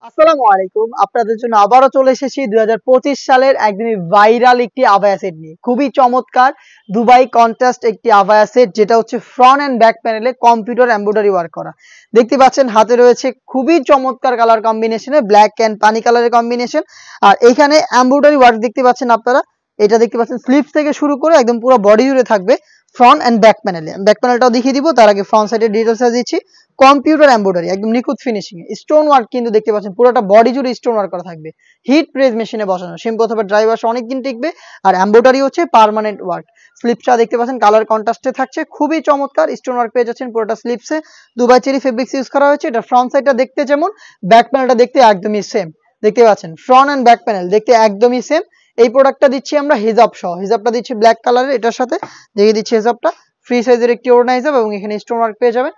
আসসালামু আলাইকুম। আপনাদের জন্য আবারও চলে এসেছি ২০২৫ সালের একদমই ভাইরাল একটি আবায়া সেট নিয়ে। খুবই চমৎকার দুবাই কন্ট্রাস্ট একটি আবায়া সেট, যেটা হচ্ছে ফ্রন্ট অ্যান্ড ব্যাক প্যানেলে কম্পিউটার এমব্রয়ডারি ওয়ার্ক করা। দেখতে পাচ্ছেন হাতে রয়েছে খুবই চমৎকার কালার কম্বিনেশনে, ব্ল্যাক অ্যান্ড পানি কালারের কম্বিনেশন। আর এইখানে এমব্রয়ডারি ওয়ার্ক দেখতে পাচ্ছেন আপনারা। এটা দেখতে পাচ্ছেন স্লিভস থেকে শুরু করে একদম পুরো বডি জুড়ে থাকবে ফ্রন্ট অ্যান্ড ব্যাক প্যানেলে। ব্যাক প্যানেলটাও দেখিয়ে দিব, তার আগে ফ্রন্ট সাইডের ডিটেলস দিচ্ছি। কম্পিউটার এমব্রয়ডারি একদম নিখুঁত ফিনিশিং এ, স্টোন ওয়ার্ক কিন্তু দেখতে পাচ্ছেন পুরোটা বডি জুড়ে স্টোন ওয়ার্ক করা থাকবে। হিট প্রেস মেশিনে বসানো, শ্যাম্পু অথবা ড্রাই ওয়াশ অনেকদিন টিকবে। আর এমব্রয়ডারি হচ্ছে পার্মানেন্ট ওয়ার্ক। স্লিপসটা দেখতে পাচ্ছেন কালার কন্ট্রাস্টে থাকছে, খুবই চমৎকার স্টোন ওয়ার্ক পেয়ে যাচ্ছেন পুরোটা স্লিপসে। দুবাই চেরি ফেব্রিক্স ইউজ করা হয়েছে। এটা ফ্রন্ট সাইডটা দেখতে যেমন, ব্যাক প্যানেলটা দেখতে একদমই সেম। দেখতে পাচ্ছেন ফ্রন্ট অ্যান্ড ব্যাক প্যানেল দেখতে একদমই সেম। এই প্রোডাক্টটা দিচ্ছি আমরা হিজাব সহ, হিজাবটা দিচ্ছি ব্ল্যাক কালারের, এটার সাথে দেখিয়ে দিচ্ছি হিজাবটা। ফ্রি সাইজের একটি ওড়না হিজাব এবং এখানে স্টোন ওয়ার্ক পেয়ে যাবেন।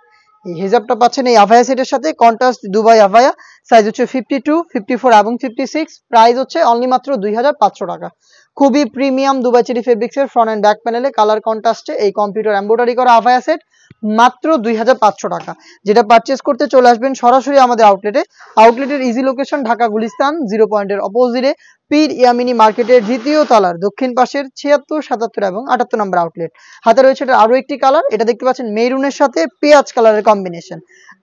এই হিজাবটা পাচ্ছেন এই আভায়া সেটের সাথে, কন্ট্রাস্ট দুবাই আভায়া। সাইজ হচ্ছে 52, 54 এবং 56। প্রাইস হচ্ছে অনলি মাত্র 2500 টাকা। খুবই প্রিমিয়াম দুবাই চেরি ফেব্রিক্সের ফ্রন্ট অ্যান্ড ব্যাক প্যানেলে কালার কন্ট্রাস্টে এই কম্পিউটার এমব্রয়ডারি করা আভায়া সেট মাত্র 2500 টাকা। যেটা পারচেস করতে চলে আসবেন সরাসরি আমাদের আউটলেটে। আউটলেটের ইজি লোকেশন ঢাকা গুলিস্তান 0 পয়েন্টের অপোজিটে পীর ইয়ামিনী মার্কেটের দ্বিতীয় তলার দক্ষিণ পাশের 76, 77 এবং 78 নম্বর আউটলেট। হাতে রয়েছে এটা আরো একটি কালার, এটা দেখতে পাচ্ছেন মেরুনের সাথে পেঁয়াজ কালারের কম্বিনেশন।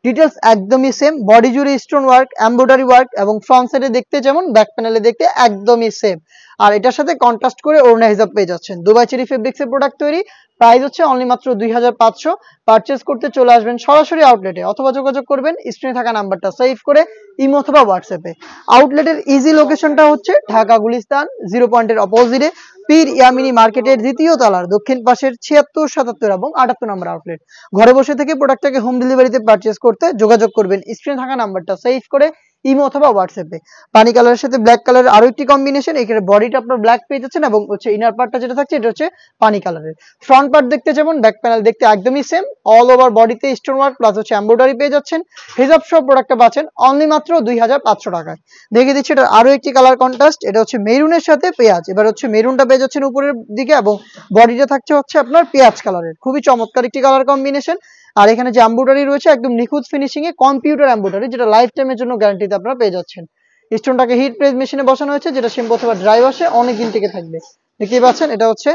ডিটেলস একদমই সেম, বডি জুড়ে স্টোন ওয়ার্ক, এমব্রয়ডারি ওয়ার্ক এবং ফ্রন্ট সাইডে দেখতে যেমন, ব্যাক প্যানেলে দেখতে একদমই সেম। আর এটার সাথে কন্ট্রাস্ট করে ওড়না হিজাব পেয়ে যাচ্ছেন। দুবাই চেরি ফেব্রিক্সের প্রোডাক্ট তৈরি, প্রাইস হচ্ছে অনলি মাত্র 2500। পারচেস করতে চলে আসবেন সরাসরি আউটলেটে অথবা যোগাযোগ করবেন স্ক্রিনে থাকা নাম্বারটা সেভ করে ইমো অথবা হোয়াটসঅ্যাপে। আউটলেটের ইজি লোকেশনটা হচ্ছে ঢাকা গুলিস্তান 0 পয়েন্টের অপোজিটে পীর ইয়ামিনী মার্কেটের দ্বিতীয় তলার দক্ষিণ পাশের 76, 77 এবং 78 নম্বর আউটলেট। ঘরে বসে থেকে প্রোডাক্টটাকে হোম ডেলিভারিতে পারচেস করতে যোগাযোগ করবেন স্ক্রিনে থাকা নাম্বারটা সেভ করে ইমো অথবা হোয়াটসঅ্যাপে। পানি কালারের সাথে ব্ল্যাক কালারের আরো একটি কম্বিনেশন, এখানে বডিটা আপনার ব্ল্যাক পেয়ে যাচ্ছেন এবং হচ্ছে ইনার পার্টটা যেটা থাকছে এটা হচ্ছে পানি কালারের। ফ্রন্ট পার্ট দেখতে যেমন, ব্যাক প্যানেল দেখতে একদমই সেম। অল ওভার বডিতে স্টোন ওয়ার্ক প্লাস হচ্ছে এমব্রয়ডারি পেয়ে যাচ্ছেন। হিজাব সহ প্রোডাক্টটা পাচ্ছেন অনলি মাত্র 2500 টাকায়। দেখিয়ে দিচ্ছি এটা আরো একটি কালার কন্ট্রাস্ট, এটা হচ্ছে মেরুনের সাথে পেঁয়াজ। এবার হচ্ছে মেরুনটা পেয়ে যাচ্ছেন উপরের দিকে এবং বডিটা থাকছে হচ্ছে আপনার পেঁয়াজ কালারের। খুবই চমৎকার একটি কালার কম্বিনেশন। আর এখানে যে এমব্রয়ডারি রয়েছে একদম নিখুঁত ফিনিশিং এ কম্পিউটার এমব্রয়ডারি, যেটা লাইফ টাইমের জন্য গ্যারান্টিতে আপনারা পেয়ে যাচ্ছেন। স্টোনটাকে হিট প্রেস মেশিনে বসানো হয়েছে, যেটা শ্যাম্পু অথবা ড্রাই ওয়াশে অনেকদিন টিকে থাকবে। দেখতেই পাচ্ছেন এটা হচ্ছে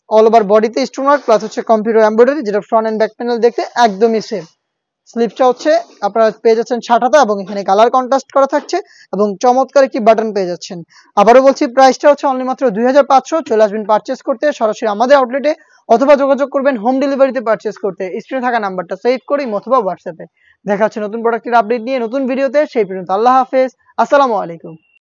অল ওভার বডিতে স্টোন ওয়ার্ক প্লাস হচ্ছে কম্পিউটার এমব্রয়ডারি, যেটা ফ্রন্ট এন্ড ব্যাক প্যানেল দেখতে একদমই সেম। স্লিপটা হচ্ছে আপনারা পেয়ে যাচ্ছেন 60 এবং এখানে কালার কন্ট্রাস্ট করা থাকছে এবং চমৎকার একটি বাটন পেয়ে যাচ্ছেন। আবারও বলছি প্রাইসটা হচ্ছে অনলি মাত্র 2500। চলে আসবেন পারচেস করতে সরাসরি আমাদের আউটলেটে অথবা যোগাযোগ করবেন হোম ডেলিভারিতে পারচেস করতে স্ক্রিনে থাকা নাম্বারটা সেভ করে অথবা হোয়াটসঅ্যাপে। দেখা হচ্ছে নতুন প্রোডাক্টের আপডেট নিয়ে নতুন ভিডিওতে। সেই পর্যন্ত আল্লাহ হাফেজ, আসসালামু আলাইকুম।